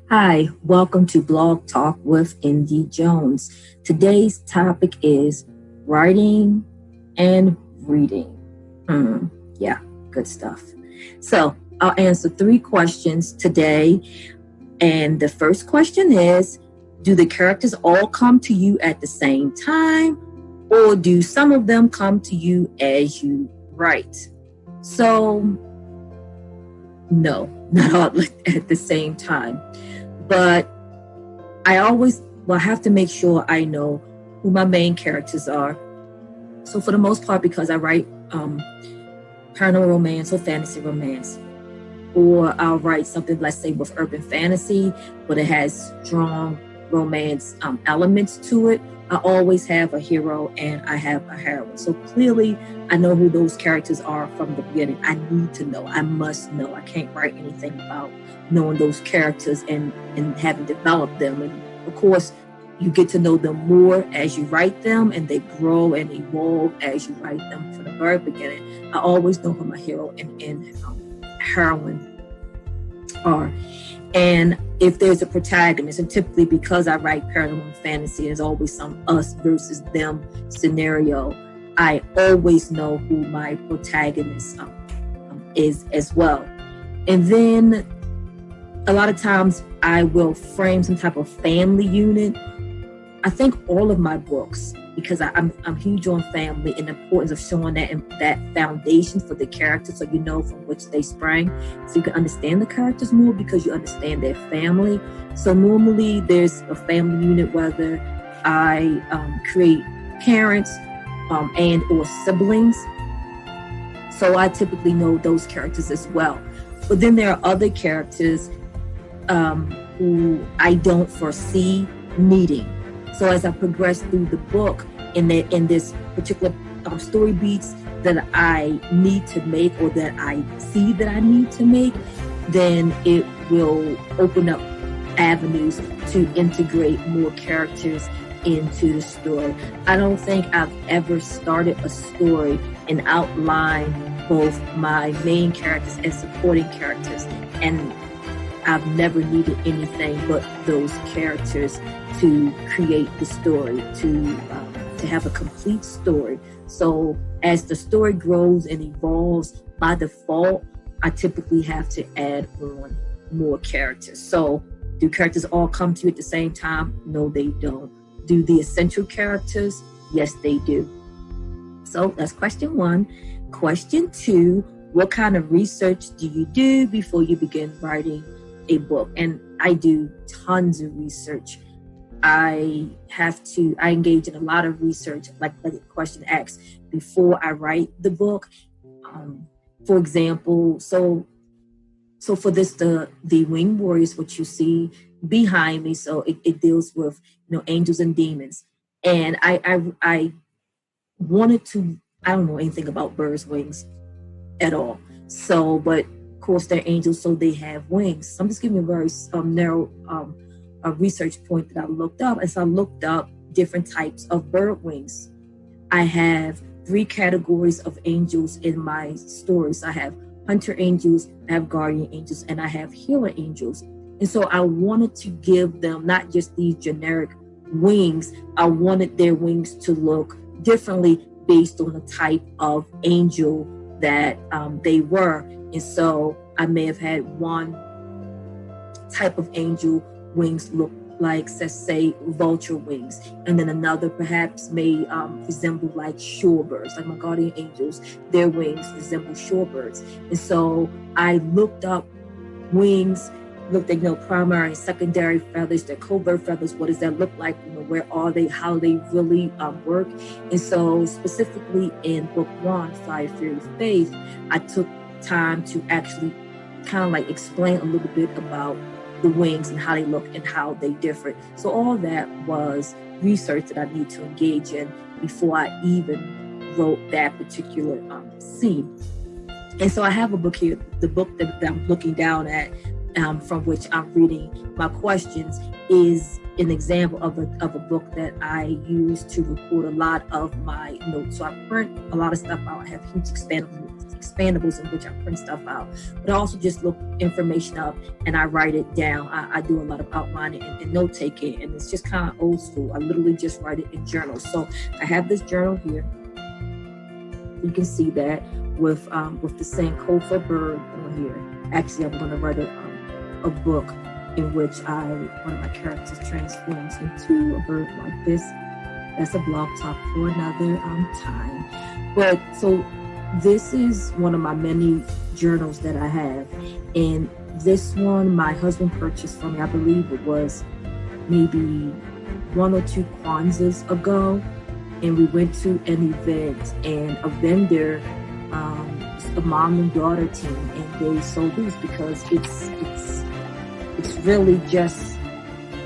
Hi, welcome to Blog Talk with Indy Jones. Today's topic is writing and reading. Yeah, good stuff. So I'll answer three questions today. And the first question is, do the characters all come to you at the same time, or do some of them come to you as you write? So, no, not all at the same time. But I have to make sure I know who my main characters are. So for the most part, because I write paranormal romance or fantasy romance, or I'll write something, let's say, with urban fantasy, but it has strong romance elements to it, I always have a hero and I have a heroine. So clearly, I know who those characters are from the beginning. I need to know. I must know. I can't write anything about knowing those characters and having developed them. And of course, you get to know them more as you write them, and they grow and evolve as you write them from the very beginning. I always know who my hero and heroine are. And if there's a protagonist, and typically because I write paranormal fantasy, there's always some us versus them scenario, I always know who my protagonist is as well. And then a lot of times I will frame some type of family unit. I think all of my books, because I'm huge on family and the importance of showing that foundation for the characters, so you know from which they sprang, so you can understand the characters more because you understand their family. So normally there's a family unit, whether I create parents and or siblings. So I typically know those characters as well. But then there are other characters who I don't foresee needing. So as I progress through the book, in this particular story beats that I need to make, or that I see that I need to make, then it will open up avenues to integrate more characters into the story. I don't think I've ever started a story and outlined both my main characters and supporting characters, and I've never needed anything but those characters to create the story, to have a complete story. So as the story grows and evolves, by default, I typically have to add on more characters. So do characters all come to you at the same time? No, they don't. Do the essential characters? Yes, they do. So that's question one. Question two, what kind of research do you do before you begin writing a book? And I do tons of research. I engage in a lot of research, like the question asks, before I write the book. For example, so for this, the Winged Warriors, what you see behind me, so it deals with angels and demons, and I wanted to. I don't know anything about birds' wings at all. So, but of course they're angels, so they have wings. So I'm just giving a very narrow a research point that I looked up. And so I looked up different types of bird wings. I have 3 categories of angels in my stories. I have hunter angels, I have guardian angels, and I have healer angels. And so I wanted to give them not just these generic wings. I wanted their wings to look differently based on the type of angel that they were. And so I may have had one type of angel wings look like, let's say, vulture wings, and then another perhaps may resemble like shorebirds. Like my guardian angels, their wings resemble shorebirds. And so I looked up wings, looked at primary and secondary feathers, their covert feathers. What does that look like? Where are they? How they really work? And so specifically in book 1, Fire, Fury, Faith, I took time to actually kind of like explain a little bit about the wings and how they look and how they differ. So all that was research that I need to engage in before I even wrote that particular scene. And so I have a book here, the book that I'm looking down at, from which I'm reading my questions, is an example of a book that I use to record a lot of my notes. So I print a lot of stuff out. I have huge expandables in which I print stuff out, but I also just look information up and I write it down. I do a lot of outlining and note taking, and it's just kind of old school. I literally just write it in journals. So I have this journal here. You can see that with the Sankofa bird on here. Actually, I'm going to write a book in which one of my characters transforms into a bird like this. That's a blog talk for another time. But so this is one of my many journals that I have. And this one, my husband purchased for me, I believe it was maybe 1 or 2 Kwanzas ago. And we went to an event, and a vendor, a mom and daughter team, and they sold these because it's really just,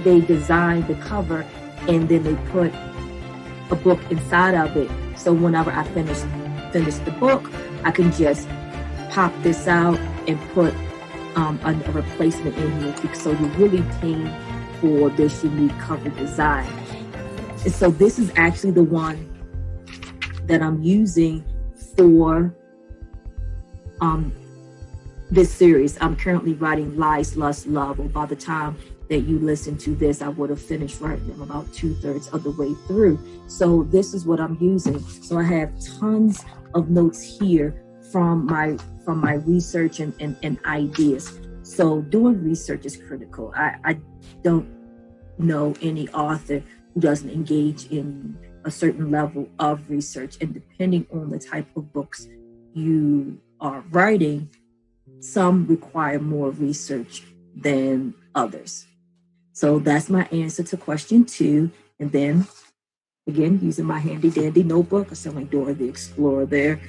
they designed the cover and then they put a book inside of it. So whenever I finish the book, I can just pop this out and put a replacement in here. So you're really paying for this unique cover design. And so this is actually the one that I'm using for this series. I'm currently writing Lies, Lust, Love. Well, by the time that you listen to this, I would have finished writing them about 2/3 of the way through. So this is what I'm using. So I have tons of notes here from my research and ideas. So doing research is critical. I don't know any author who doesn't engage in a certain level of research, and depending on the type of books you are writing, some require more research than others. So that's my answer to question 2. And then again, using my handy dandy notebook, I sound like Dora the Explorer there.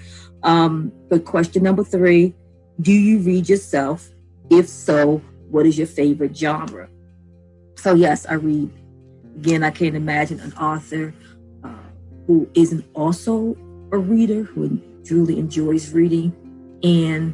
But question number 3, do you read yourself? If so, what is your favorite genre? So yes, I read. Again, I can't imagine an author who isn't also a reader, who truly enjoys reading. And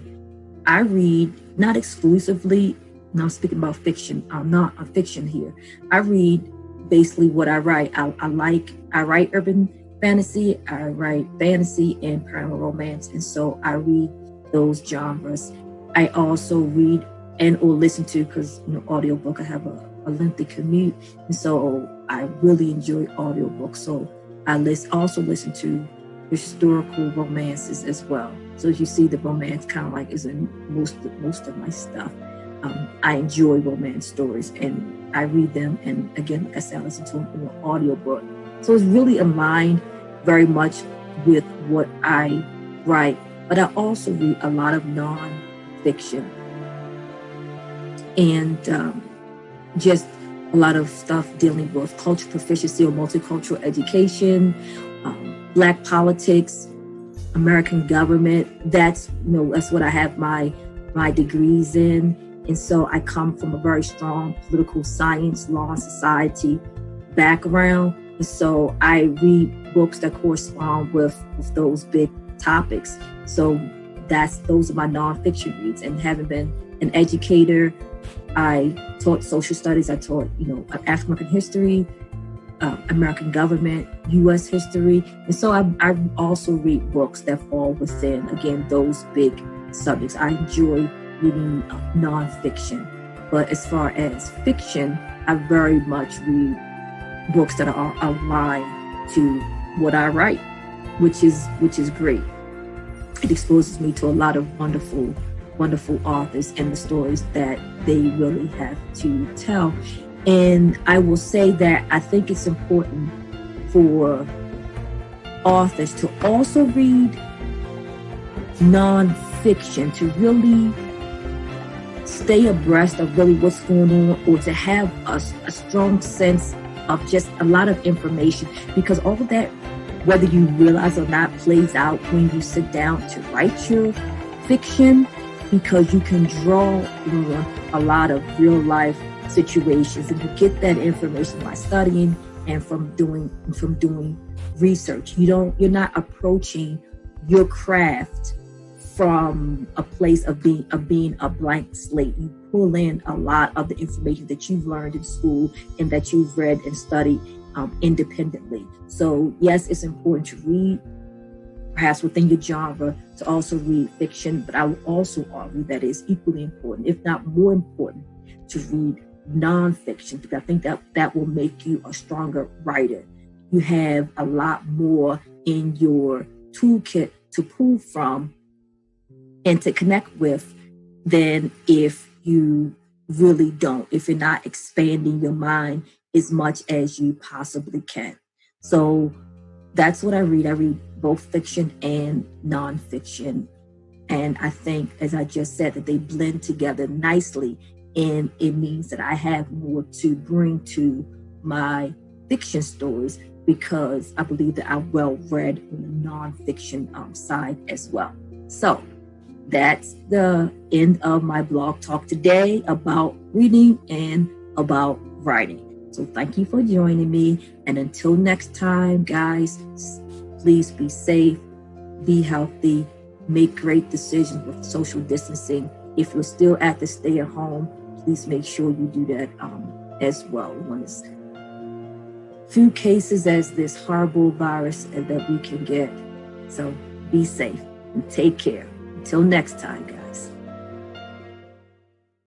I read not exclusively, and I'm speaking about fiction. I'm not a fiction here. I read basically what I write. I write urban fantasy, I write fantasy and paranormal romance. And so I read those genres. I also read and or listen to, because audiobook, I have a lengthy commute. And so I really enjoy audiobooks. So I also listen to historical romances as well. So as you see, the romance kind of like is in most of my stuff. I enjoy romance stories and I read them. And again, like I said, I listen to them in an audiobook. So it's really aligned very much with what I write. But I also read a lot of nonfiction and just a lot of stuff dealing with cultural proficiency or multicultural education, Black politics, American government. That's what I have my degrees in. And so I come from a very strong political science, law, and society background. And so I read books that correspond with those big topics. So those are my nonfiction reads. And having been an educator, I taught social studies. I taught, African American history, American government, U.S. history. And so I also read books that fall within, again, those big subjects. I enjoy reading nonfiction. But as far as fiction, I very much read books that are aligned to what I write, which is great. It exposes me to a lot of wonderful authors and the stories that they really have to tell. And I will say that I think it's important for authors to also read nonfiction to really stay abreast of really what's going on, or to have a strong sense of just a lot of information, because all of that, whether you realize or not, plays out when you sit down to write your fiction, because you can draw on a lot of real life situations, and you get that information by studying and from doing research. You're not approaching your craft from a place of being a blank slate. You pull in a lot of the information that you've learned in school and that you've read and studied independently. So yes, it's important to read, perhaps within your genre, to also read fiction. But I will also argue that it's equally important, if not more important, to read nonfiction, because I think that will make you a stronger writer. You have a lot more in your toolkit to pull from and to connect with than if you really don't, if you're not expanding your mind as much as you possibly can. So that's what I read. I read both fiction and nonfiction. And I think, as I just said, that they blend together nicely. And it means that I have more to bring to my fiction stories, because I believe that I'm well read on the nonfiction side as well. So that's the end of my blog talk today about reading and about writing. So thank you for joining me. And until next time, guys, please be safe, be healthy, make great decisions with social distancing. If you're still at the stay at home, please make sure you do that as well. When it's few cases as this horrible virus that we can get. So be safe and take care. Until next time, guys.